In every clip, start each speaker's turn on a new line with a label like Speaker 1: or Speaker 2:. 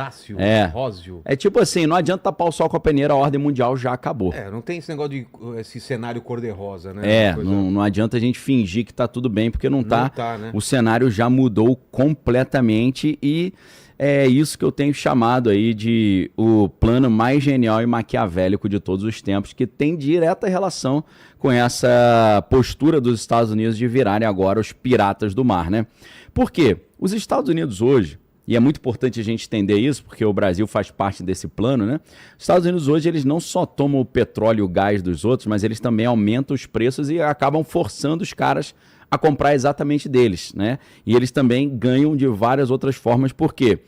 Speaker 1: Potássio,
Speaker 2: É.
Speaker 1: róseo.
Speaker 2: É tipo assim, não adianta tapar o sol com a peneira, a ordem mundial já acabou.
Speaker 1: Não tem esse negócio de esse cenário cor-de-rosa, né? Uma coisa-
Speaker 2: Não adianta a gente fingir que tá tudo bem, porque não tá.
Speaker 1: Não tá, né?
Speaker 2: O cenário já mudou completamente e é isso que eu tenho chamado aí de o plano mais genial e maquiavélico de todos os tempos, que tem direta relação com essa postura dos Estados Unidos de virarem agora os piratas do mar, né? Por quê? Os Estados Unidos hoje, e é muito importante a gente entender isso, porque o Brasil faz parte desse plano, né? Os Estados Unidos hoje, eles não só tomam o petróleo e o gás dos outros, mas eles também aumentam os preços e acabam forçando os caras a comprar exatamente deles, né? E eles também ganham de várias outras formas, por quê?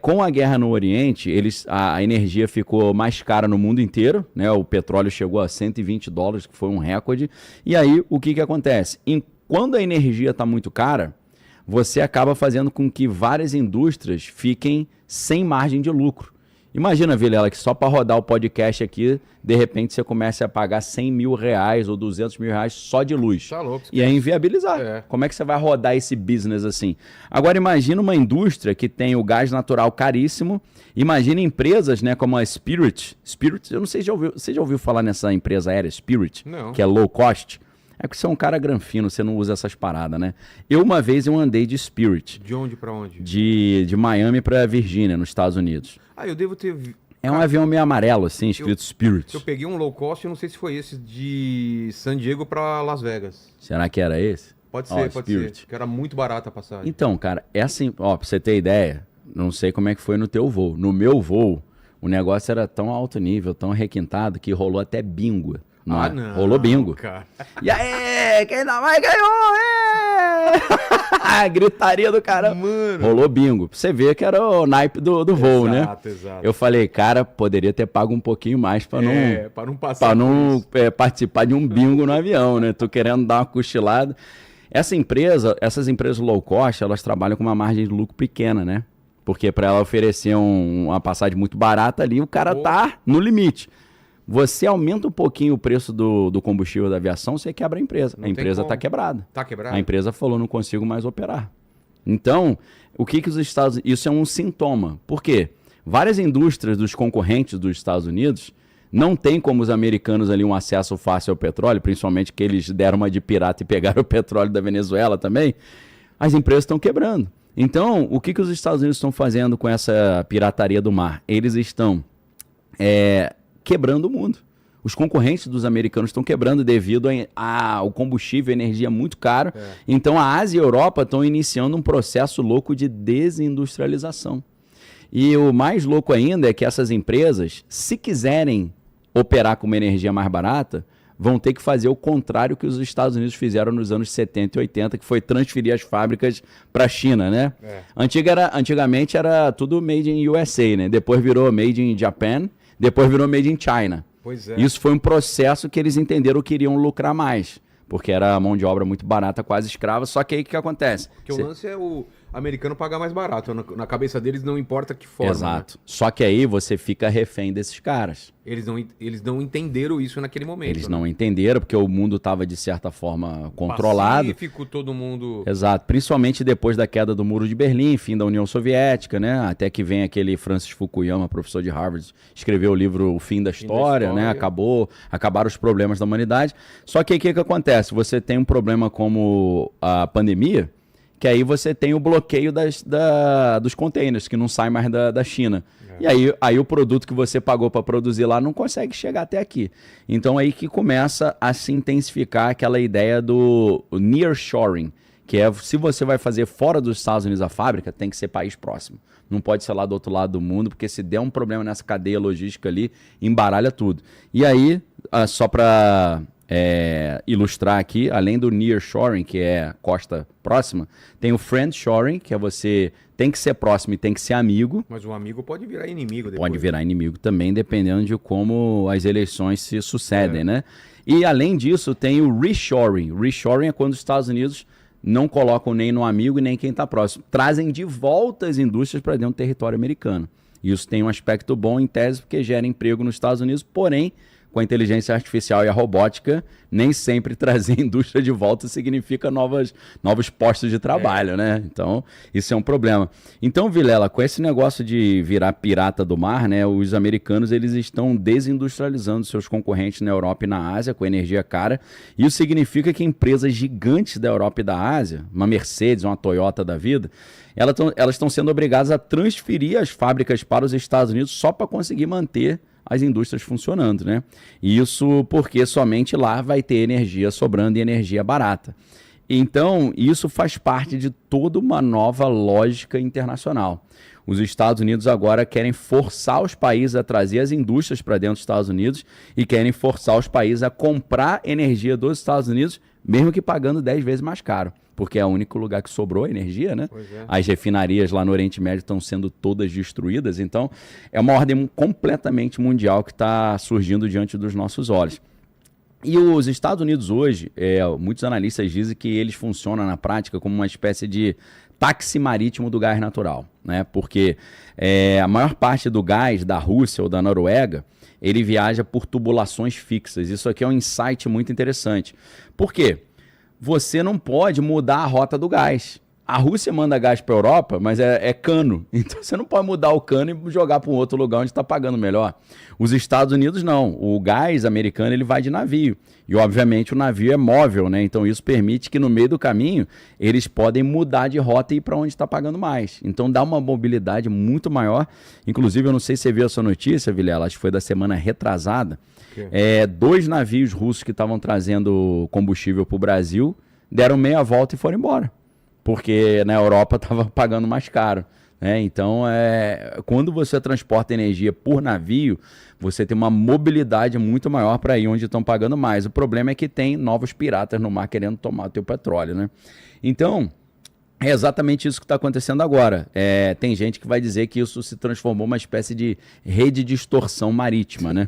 Speaker 2: Com a guerra no Oriente, a energia ficou mais cara no mundo inteiro, né? O petróleo chegou a $120, que foi um recorde. E aí, o que acontece? Quando a energia está muito cara, você acaba fazendo com que várias indústrias fiquem sem margem de lucro. Imagina, Vilela, que só para rodar o podcast aqui, de repente você começa a pagar R$100 mil ou R$200 mil só de luz.
Speaker 1: Tá louco.
Speaker 2: E é inviabilizar. Como é que você vai rodar esse business assim? Agora imagina uma indústria que tem o gás natural caríssimo. Imagina empresas, né, como a Spirit. Spirit, eu não sei se você já ouviu falar nessa empresa aérea, Spirit?
Speaker 1: Não.
Speaker 2: Que é low cost. É que você é um cara granfino, você não usa essas paradas, né? Uma vez eu andei de Spirit.
Speaker 1: De onde pra onde?
Speaker 2: De Miami para Virgínia, nos Estados Unidos.
Speaker 1: Eu devo ter...
Speaker 2: É um avião meio amarelo, assim, escrito Spirit.
Speaker 1: Eu peguei um low cost, eu não sei se foi esse, de San Diego pra Las Vegas.
Speaker 2: Será que era esse?
Speaker 1: Pode ser, pode
Speaker 2: Spirit.
Speaker 1: ser. Que era muito barata a passagem.
Speaker 2: Então, cara, pra você ter ideia, não sei como é que foi no teu voo. No meu voo, o negócio era tão alto nível, tão requintado, que rolou até bingo.
Speaker 1: Não.
Speaker 2: Rolou bingo.
Speaker 1: Cara.
Speaker 2: E aí, quem não mais ganhou? A gritaria do cara.
Speaker 1: Mano.
Speaker 2: Rolou bingo. Pra você ver que era o naipe do voo, né?
Speaker 1: Exato.
Speaker 2: Eu falei, cara, poderia ter pago um pouquinho mais pra não,
Speaker 1: pra não passar
Speaker 2: pra
Speaker 1: por
Speaker 2: não
Speaker 1: isso.
Speaker 2: participar de um bingo no avião, né? Tô querendo dar uma cochilada. Essas empresas low cost, elas trabalham com uma margem de lucro pequena, né? Porque para ela oferecer uma passagem muito barata ali, o cara tá no limite. Você aumenta um pouquinho o preço do combustível da aviação, você quebra a empresa. A empresa está quebrada.
Speaker 1: Tá quebrada?
Speaker 2: A empresa falou, não consigo mais operar. Então, o que os Estados Unidos... Isso é um sintoma. Por quê? Várias indústrias dos concorrentes dos Estados Unidos não têm como os americanos ali um acesso fácil ao petróleo, principalmente que eles deram uma de pirata e pegaram o petróleo da Venezuela também. As empresas estão quebrando. Então, o que os Estados Unidos estão fazendo com essa pirataria do mar? Eles estão... quebrando o mundo. Os concorrentes dos americanos estão quebrando devido ao combustível e energia muito caro. Então a Ásia e a Europa estão iniciando um processo louco de desindustrialização. E o mais louco ainda é que essas empresas, se quiserem operar com uma energia mais barata, vão ter que fazer o contrário que os Estados Unidos fizeram nos anos 70 e 80, que foi transferir as fábricas para a China, né? Antigamente era tudo made in USA, né? Depois virou made in Japan, depois virou made in China.
Speaker 1: Pois é.
Speaker 2: Isso foi um processo que eles entenderam que iriam lucrar mais, porque era mão de obra muito barata, quase escrava. Só que aí o que acontece?
Speaker 1: Porque o lance é o americano pagar mais barato. Na cabeça deles não importa que forma.
Speaker 2: Exato. Né? Só que aí você fica refém desses caras.
Speaker 1: Eles não entenderam isso naquele momento.
Speaker 2: Eles não entenderam, porque o mundo estava, de certa forma, controlado.
Speaker 1: Pacífico, todo mundo...
Speaker 2: Exato. Principalmente depois da queda do Muro de Berlim, fim da União Soviética, né? Até que vem aquele Francis Fukuyama, professor de Harvard, escreveu o livro O Fim da História, né? Acabaram os problemas da humanidade. Só que aí o que acontece? Você tem um problema como a pandemia, que aí você tem o bloqueio dos containers, que não sai mais da China. E aí o produto que você pagou para produzir lá não consegue chegar até aqui. Então aí que começa a se intensificar aquela ideia do nearshoring, que é, se você vai fazer fora dos Estados Unidos a fábrica, tem que ser país próximo. Não pode ser lá do outro lado do mundo, porque se der um problema nessa cadeia logística ali, embaralha tudo. E aí, só para... ilustrar aqui, além do nearshoring, que é costa próxima, tem o friendshoring, que é você tem que ser próximo e tem que ser amigo.
Speaker 1: Mas o amigo pode virar inimigo depois.
Speaker 2: Pode virar inimigo também, dependendo de como as eleições se sucedem, né? E além disso, tem o reshoring. Reshoring é quando os Estados Unidos não colocam nem no amigo e nem quem está próximo. Trazem de volta as indústrias para dentro do território americano. Isso tem um aspecto bom em tese, porque gera emprego nos Estados Unidos, porém, com a inteligência artificial e a robótica, nem sempre trazer a indústria de volta significa novos postos de trabalho, né? Então, isso é um problema. Então, Vilela, com esse negócio de virar pirata do mar, né, os americanos eles estão desindustrializando seus concorrentes na Europa e na Ásia com energia cara. Isso significa que empresas gigantes da Europa e da Ásia, uma Mercedes, uma Toyota da vida, elas estão sendo obrigadas a transferir as fábricas para os Estados Unidos só para conseguir manter as indústrias funcionando, né? Isso porque somente lá vai ter energia sobrando e energia barata. Então, isso faz parte de toda uma nova lógica internacional. Os Estados Unidos agora querem forçar os países a trazer as indústrias para dentro dos Estados Unidos e querem forçar os países a comprar energia dos Estados Unidos, mesmo que pagando 10 vezes mais caro, porque é o único lugar que sobrou energia, né? Pois é. As refinarias lá no Oriente Médio estão sendo todas destruídas, então é uma ordem completamente mundial que está surgindo diante dos nossos olhos. E os Estados Unidos hoje, muitos analistas dizem que eles funcionam na prática como uma espécie de táxi marítimo do gás natural, né? Porque a maior parte do gás da Rússia ou da Noruega, ele viaja por tubulações fixas. Isso aqui é um insight muito interessante. Por quê? Você não pode mudar a rota do gás. A Rússia manda gás para a Europa, mas é cano. Então você não pode mudar o cano e jogar para um outro lugar onde está pagando melhor. Os Estados Unidos não. O gás americano ele vai de navio. E obviamente o navio é móvel, né? Então isso permite que no meio do caminho eles podem mudar de rota e ir para onde está pagando mais. Então dá uma mobilidade muito maior. Inclusive eu não sei se você viu essa notícia, Vilela, acho que foi da semana retrasada. 2 navios russos que estavam trazendo combustível para o Brasil deram meia volta e foram embora. Porque na Europa estava pagando mais caro, né? Então, quando você transporta energia por navio, você tem uma mobilidade muito maior para ir onde estão pagando mais. O problema é que tem novos piratas no mar querendo tomar o teu petróleo, né? Então, é exatamente isso que está acontecendo agora. Tem gente que vai dizer que isso se transformou numa espécie de rede de extorsão marítima, né?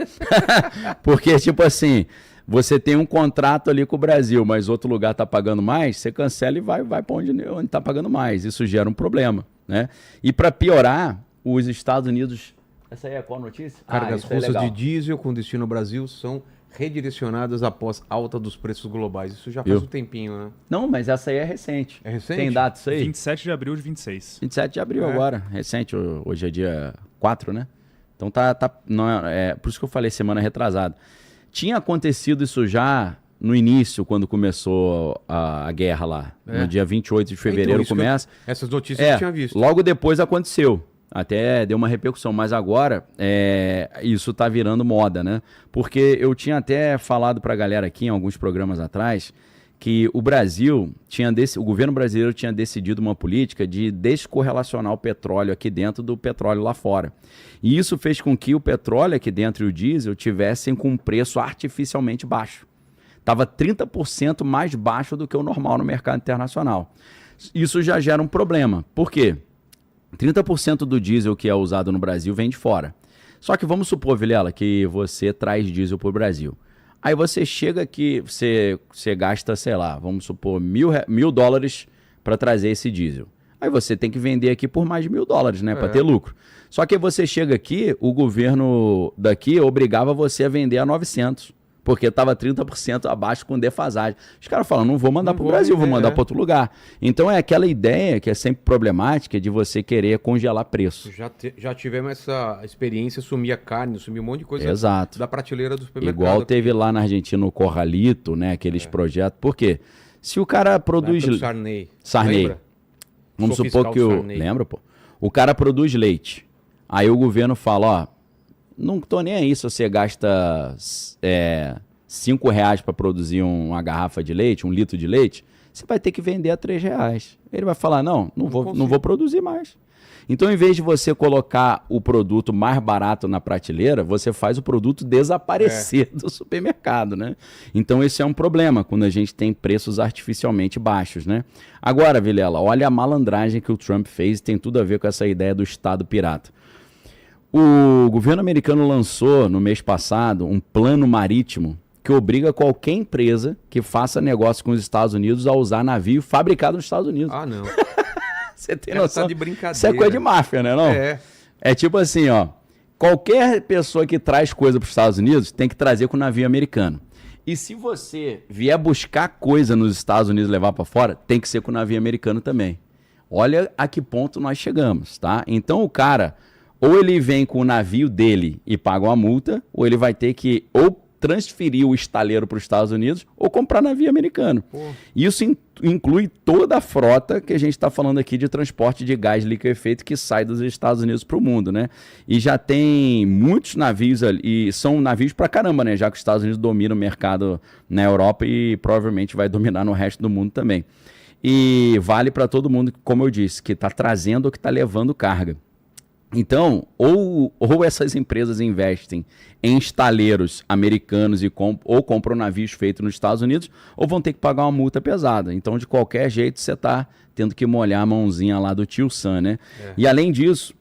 Speaker 2: Porque, tipo assim, você tem um contrato ali com o Brasil, mas outro lugar está pagando mais, você cancela e vai para onde está pagando mais. Isso gera um problema, né? E para piorar, os Estados Unidos... Essa aí é qual notícia?
Speaker 1: Cargas russas de diesel com destino ao Brasil são redirecionadas após alta dos preços globais. Isso já faz um tempinho, né?
Speaker 2: Não, mas essa aí é recente.
Speaker 1: É recente?
Speaker 2: Tem data isso aí?
Speaker 3: 27 de abril de 26.
Speaker 2: 27 de abril agora. Recente, hoje é dia 4, né? Então por isso que eu falei semana retrasada. Tinha acontecido isso já no início, quando começou a guerra lá. No dia 28 de fevereiro começa.
Speaker 1: Essas notícias eu tinha visto.
Speaker 2: Logo depois aconteceu. Até deu uma repercussão, mas agora isso tá virando moda, né? Porque eu tinha até falado pra galera aqui em alguns programas atrás que o governo brasileiro tinha decidido uma política de descorrelacionar o petróleo aqui dentro do petróleo lá fora. E isso fez com que o petróleo aqui dentro e o diesel tivessem com um preço artificialmente baixo. Estava 30% mais baixo do que o normal no mercado internacional. Isso já gera um problema. Por quê? 30% do diesel que é usado no Brasil vem de fora. Só que vamos supor, Vilela, que você traz diesel para o Brasil. Aí você chega aqui, você gasta, sei lá, vamos supor, $1.000 para trazer esse diesel. Aí você tem que vender aqui por mais de $1.000, né, para ter lucro. Só que você chega aqui, o governo daqui obrigava você a vender a 900. Porque estava 30% abaixo com defasagem. Os caras falam, não vou mandar para o Brasil, vou mandar para outro lugar. Então é aquela ideia que é sempre problemática de você querer congelar preço.
Speaker 1: Já tivemos essa experiência, sumir a carne, sumir um monte de coisa da prateleira do supermercado.
Speaker 2: Igual teve lá na Argentina o Corralito, né, aqueles projetos. Por quê? Se o cara produz...
Speaker 1: Sarney.
Speaker 2: Lembra? Vamos supor que lembra, pô? O cara produz leite. Aí o governo fala, ó, não tô nem aí se você gasta R$5 para produzir uma garrafa de leite, 1 litro de leite, você vai ter que vender a R$3. Ele vai falar, não vou produzir mais. Então, em vez de você colocar o produto mais barato na prateleira, você faz o produto desaparecer do supermercado, né? Então, esse é um problema, quando a gente tem preços artificialmente baixos, né? Agora, Vilela, olha a malandragem que o Trump fez, tem tudo a ver com essa ideia do Estado pirata. O governo americano lançou, no mês passado, um plano marítimo que obriga qualquer empresa que faça negócio com os Estados Unidos a usar navio fabricado nos Estados Unidos.
Speaker 1: Ah, não.
Speaker 2: Você tem noção?
Speaker 1: Tá de brincadeira.
Speaker 2: Isso é coisa de máfia, né? Não?
Speaker 1: É
Speaker 2: tipo assim, ó. qualquer pessoa que traz coisa para os Estados Unidos tem que trazer com o navio americano. E se você vier buscar coisa nos Estados Unidos e levar para fora, tem que ser com o navio americano também. Olha a que ponto nós chegamos, tá? Então o cara, ou ele vem com o navio dele e paga uma multa, ou ele vai ter que ou transferir o estaleiro para os Estados Unidos ou comprar navio americano. Isso inclui toda a frota que a gente está falando aqui de transporte de gás liquefeito que sai dos Estados Unidos para o mundo, né? E já tem muitos navios ali, e são navios para caramba, né? Já que os Estados Unidos dominam o mercado na Europa e provavelmente vai dominar no resto do mundo também. E vale para todo mundo, como eu disse, que está trazendo ou que está levando carga. Então, ou essas empresas investem em estaleiros americanos ou compram navios feitos nos Estados Unidos, ou vão ter que pagar uma multa pesada. Então, de qualquer jeito, você está tendo que molhar a mãozinha lá do tio Sam, né? E além disso,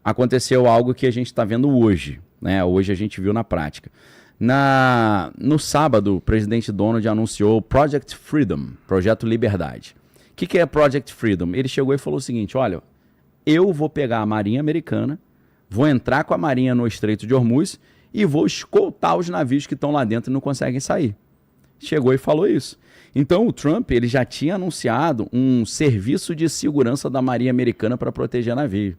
Speaker 2: aconteceu algo que a gente está vendo hoje, né? Hoje a gente viu na prática. No sábado, o presidente Donald anunciou o Project Freedom, Projeto Liberdade. O que é Project Freedom? Ele chegou e falou o seguinte, olha, eu vou pegar a Marinha Americana, vou entrar com a Marinha no Estreito de Hormuz e vou escoltar os navios que estão lá dentro e não conseguem sair. Chegou e falou isso. Então o Trump ele já tinha anunciado um serviço de segurança da Marinha Americana para proteger navio.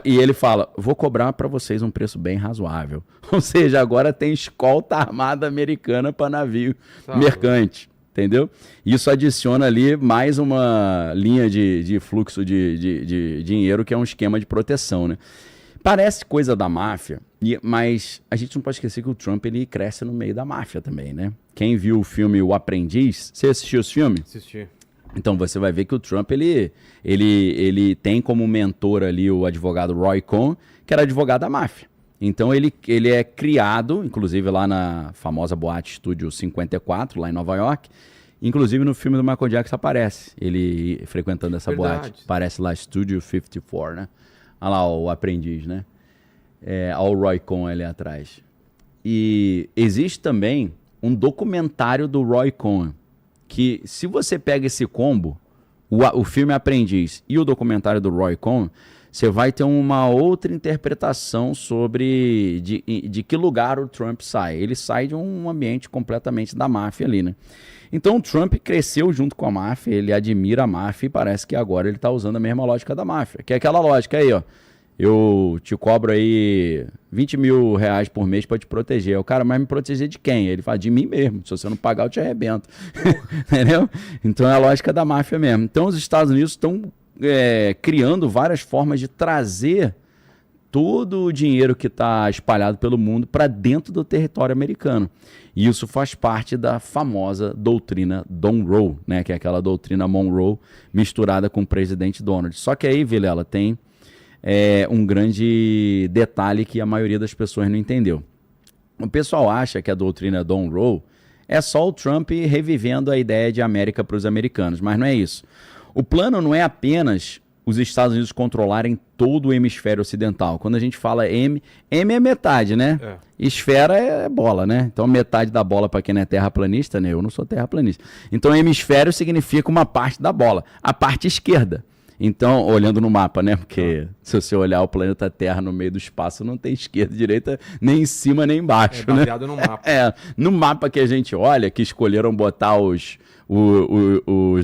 Speaker 2: E ele fala, vou cobrar para vocês um preço bem razoável. Ou seja, agora tem escolta armada americana para navio mercante. Entendeu? Isso adiciona ali mais uma linha de fluxo de dinheiro, que é um esquema de proteção, né? Parece coisa da máfia, mas a gente não pode esquecer que o Trump ele cresce no meio da máfia também, né? Quem viu o filme O Aprendiz, você assistiu esse filme?
Speaker 1: Assisti.
Speaker 2: Então você vai ver que o Trump ele tem como mentor ali o advogado Roy Cohn, que era advogado da máfia. Então ele é criado, inclusive lá na famosa boate Estúdio 54, lá em Nova York. Inclusive no filme do Michael Jackson aparece ele frequentando essa boate. Aparece lá Studio 54, né? Olha lá o aprendiz, né? Olha o Roy Cohn ali atrás. E existe também um documentário do Roy Cohn, que se você pega esse combo, o filme Aprendiz e o documentário do Roy Cohn, você vai ter uma outra interpretação sobre de que lugar o Trump sai. Ele sai de um ambiente completamente da máfia ali, né? Então o Trump cresceu junto com a máfia, ele admira a máfia e parece que agora ele está usando a mesma lógica da máfia. Que é aquela lógica aí, ó. Eu te cobro aí 20 mil reais por mês para te proteger. O cara, mas me proteger de quem? Ele fala, de mim mesmo. Se você não pagar, eu te arrebento. Entendeu? Então é a lógica da máfia mesmo. Então os Estados Unidos estão criando várias formas de trazer todo o dinheiro que está espalhado pelo mundo para dentro do território americano. E isso faz parte da famosa doutrina Monroe, né? Que é aquela doutrina Monroe misturada com o presidente Donald. Só que aí, Vilela, tem um grande detalhe que a maioria das pessoas não entendeu. O pessoal acha que a doutrina Monroe é só o Trump revivendo a ideia de América para os americanos, mas não é isso. O plano não é apenas os Estados Unidos controlarem todo o hemisfério ocidental. Quando a gente fala M é metade, né? Esfera é bola, né? Então metade da bola, para quem não é terraplanista, né? Eu não sou terraplanista. Então hemisfério significa uma parte da bola, a parte esquerda. Então, olhando no mapa, né? Porque se você olhar o planeta Terra no meio do espaço, não tem esquerda e direita nem em cima nem embaixo, né?
Speaker 1: Baseado no mapa.
Speaker 2: No mapa que a gente olha, que escolheram botar os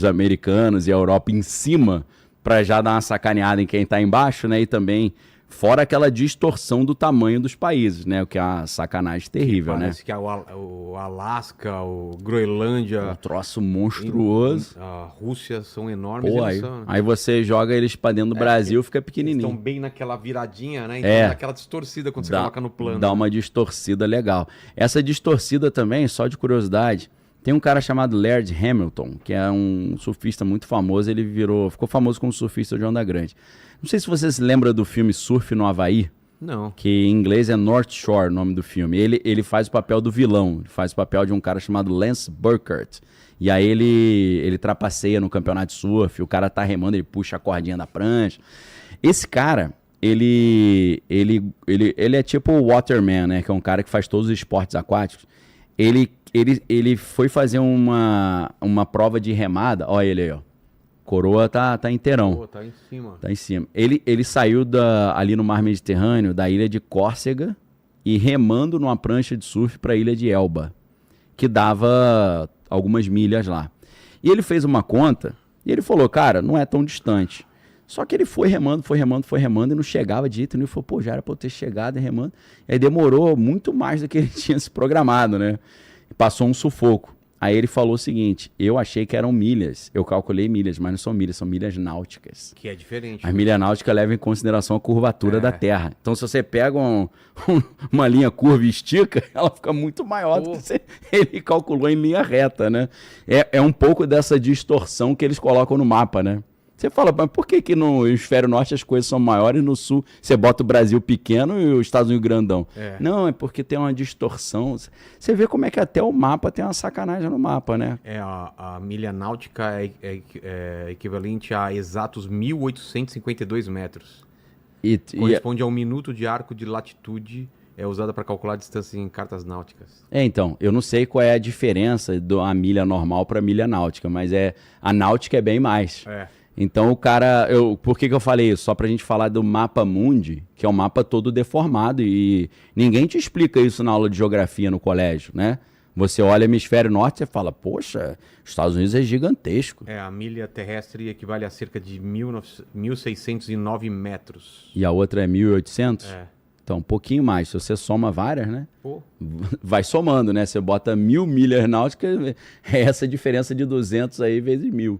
Speaker 2: americanos e a Europa em cima para já dar uma sacaneada em quem está embaixo, né? E também fora aquela distorção do tamanho dos países, né? O que é uma sacanagem terrível, né?
Speaker 1: Parece que é o Alasca, o Groenlândia...
Speaker 2: Um troço monstruoso.
Speaker 1: A Rússia são enormes.
Speaker 2: Pô, aí você joga eles para dentro do Brasil, fica pequenininho.
Speaker 1: Estão bem naquela viradinha, né? Então dá aquela distorcida quando você coloca no plano.
Speaker 2: Dá uma distorcida legal. Essa distorcida também, só de curiosidade... Tem um cara chamado Laird Hamilton, que é um surfista muito famoso. Ele ficou famoso como surfista de onda grande. Não sei se você se lembra do filme Surf no Havaí.
Speaker 1: Não.
Speaker 2: Que em inglês é North Shore, o nome do filme. Ele faz o papel do vilão. Ele faz o papel de um cara chamado Lance Burkhardt. E aí ele trapaceia no campeonato de surf. O cara tá remando, ele puxa a cordinha da prancha. Esse cara... Ele é tipo o Waterman, né? Que é um cara que faz todos os esportes aquáticos. Ele foi fazer uma prova de remada. Olha ele aí, ó. Coroa tá inteirão.
Speaker 1: Pô, tá em cima.
Speaker 2: Tá em cima. Ele saiu ali no mar Mediterrâneo, da ilha de Córcega, e remando numa prancha de surf para a ilha de Elba, que dava algumas milhas lá. E ele fez uma conta, e ele falou, cara, não é tão distante. Só que ele foi remando, e não chegava de jeito nenhum. Ele falou, pô, já era pra eu ter chegado e remando. E aí demorou muito mais do que ele tinha se programado, né? Passou um sufoco. Aí ele falou o seguinte, eu achei que eram milhas. Eu calculei milhas, mas não são milhas náuticas.
Speaker 1: Que é diferente.
Speaker 2: As milhas náuticas levam em consideração a curvatura da Terra. Então, se você pega uma linha curva e estica, ela fica muito maior do que ele calculou em linha reta, né? É um pouco dessa distorção que eles colocam no mapa, né? Você fala, mas por que no hemisfério norte as coisas são maiores e no sul você bota o Brasil pequeno e os Estados Unidos grandão? Não, é porque tem uma distorção. Você vê como é que até o mapa tem uma sacanagem no mapa, né?
Speaker 1: A milha náutica é equivalente a exatos 1.852 metros. Corresponde a 1 minuto de arco de latitude, é usada para calcular a distância em cartas náuticas.
Speaker 2: Então, eu não sei qual é a diferença da milha normal para a milha náutica, mas a náutica é bem mais. Então o cara, por que eu falei isso? Só pra gente falar do mapa mundi, que é um mapa todo deformado e ninguém te explica isso na aula de geografia no colégio, né? Você olha hemisfério norte e fala, poxa, Estados Unidos é gigantesco.
Speaker 1: A milha terrestre equivale a cerca de 1.609 metros.
Speaker 2: E a outra é 1.800? Então, um pouquinho mais. Se você soma várias, né? Vai somando, né? Você bota 1.000 milhas náuticas, é essa diferença de 200 aí vezes 1.000.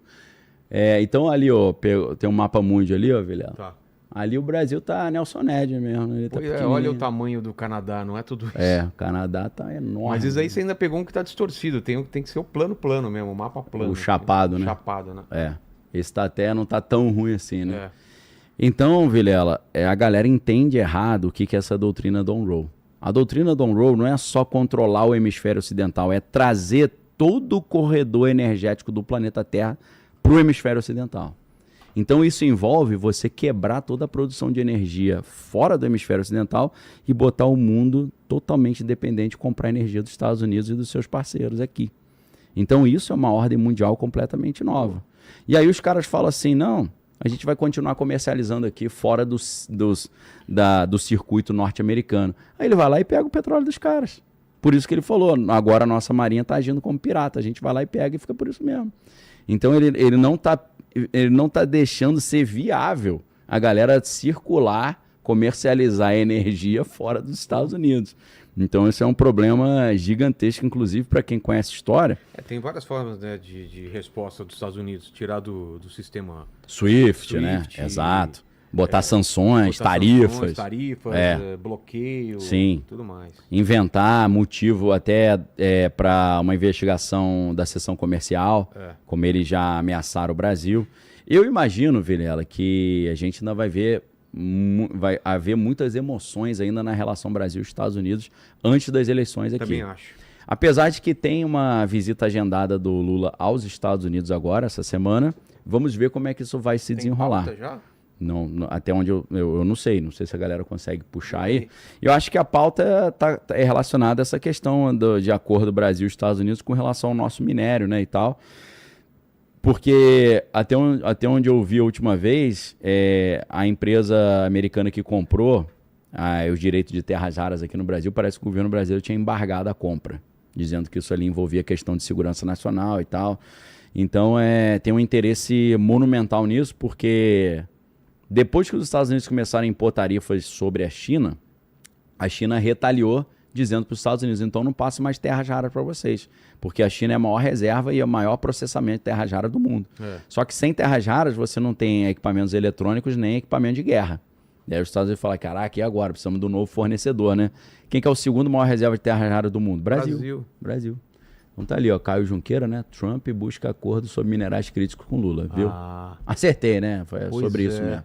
Speaker 2: Então ali, ó, tem um mapa mundi ali, ó, Vilela.
Speaker 1: Tá.
Speaker 2: Ali o Brasil tá Nelson Ned mesmo. Ele tá
Speaker 1: olha o tamanho do Canadá, não é tudo isso.
Speaker 2: O Canadá tá enorme.
Speaker 1: Mas isso aí você ainda pegou um que tá distorcido. Tem que ser o plano mesmo, o mapa plano.
Speaker 2: O chapado, né?
Speaker 1: Chapado, né?
Speaker 2: Esse não tá tão ruim assim, né? Então, Vilela, a galera entende errado o que é essa doutrina Don Rowe. A doutrina Don Rowe não é só controlar o hemisfério ocidental, é trazer todo o corredor energético do planeta Terra para o hemisfério ocidental. Então isso envolve você quebrar toda a produção de energia fora do hemisfério ocidental e botar o mundo totalmente dependente de comprar energia dos Estados Unidos e dos seus parceiros aqui. Então isso é uma ordem mundial completamente nova. E aí os caras falam assim, não, a gente vai continuar comercializando aqui fora do circuito norte-americano. Aí ele vai lá e pega o petróleo dos caras. Por isso que ele falou, agora a nossa marinha está agindo como pirata, a gente vai lá e pega e fica por isso mesmo. Então ele não tá deixando ser viável a galera circular, comercializar energia fora dos Estados Unidos. Então esse é um problema gigantesco, inclusive para quem conhece história.
Speaker 1: Tem várias formas, né, de resposta dos Estados Unidos, tirar do sistema
Speaker 2: SWIFT, né? Exato. Botar sanções, tarifas,
Speaker 1: bloqueio, tudo mais.
Speaker 2: Inventar motivo até para uma investigação da seção comercial, como eles já ameaçaram o Brasil. Eu imagino, Vilela, que a gente ainda vai haver muitas emoções ainda na relação Brasil-Estados Unidos antes das eleições aqui.
Speaker 1: Também acho.
Speaker 2: Apesar de que tem uma visita agendada do Lula aos Estados Unidos agora, essa semana, vamos ver como é que isso vai se desenrolar.
Speaker 1: Pauta já?
Speaker 2: Não, até onde eu não sei se a galera consegue puxar aí. Eu acho que a pauta é relacionada a essa questão de acordo Brasil e Estados Unidos com relação ao nosso minério, né, e tal. Porque até onde eu vi a última vez, a empresa americana que comprou os direitos de terras raras aqui no Brasil, parece que o governo brasileiro tinha embargado a compra, dizendo que isso ali envolvia questão de segurança nacional e tal. Então tem um interesse monumental nisso, porque depois que os Estados Unidos começaram a impor tarifas sobre a China retaliou dizendo para os Estados Unidos, então não passe mais terras raras para vocês, porque a China é a maior reserva e o maior processamento de terras raras do mundo. Só que sem terras raras você não tem equipamentos eletrônicos nem equipamento de guerra. E aí os Estados Unidos falam, caraca, e agora? Precisamos de um novo fornecedor, né? Quem que é o segundo maior reserva de terras raras do mundo? Brasil. Então tá ali, ó, Caio Junqueira, né? Trump busca acordo sobre minerais críticos com Lula, viu? Acertei, né? Foi sobre isso mesmo.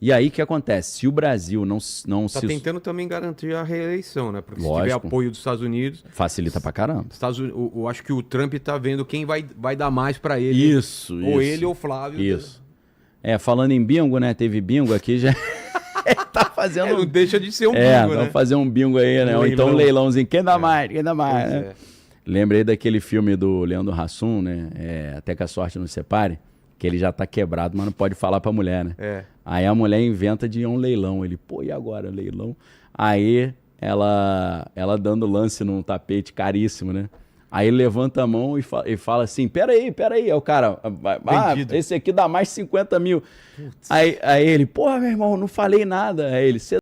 Speaker 2: E aí o que acontece? Se o Brasil não
Speaker 1: tá tentando também garantir a reeleição, né? Porque
Speaker 2: Lógico.
Speaker 1: se tiver apoio dos Estados Unidos...
Speaker 2: Facilita pra caramba.
Speaker 1: Eu acho que o Trump tá vendo quem vai dar mais pra ele.
Speaker 2: Isso.
Speaker 1: Ele ou o Flávio.
Speaker 2: Isso. Falando em bingo, né? Teve bingo aqui já... tá fazendo...
Speaker 1: não deixa de ser um bingo, né?
Speaker 2: fazer um bingo aí, né? Ou então um leilãozinho. Quem dá mais? Né? Lembrei daquele filme do Leandro Hassum, né? Até que a sorte nos separe. Que ele já tá quebrado, mas não pode falar pra mulher, né?
Speaker 1: É.
Speaker 2: Aí a mulher inventa de ir a um leilão. Ele, pô, e agora, leilão? Aí ela dando lance num tapete caríssimo, né? Aí ele levanta a mão e fala assim, peraí. Aí o cara, esse aqui dá mais 50 mil. Aí ele, porra, meu irmão, não falei nada. Aí ele,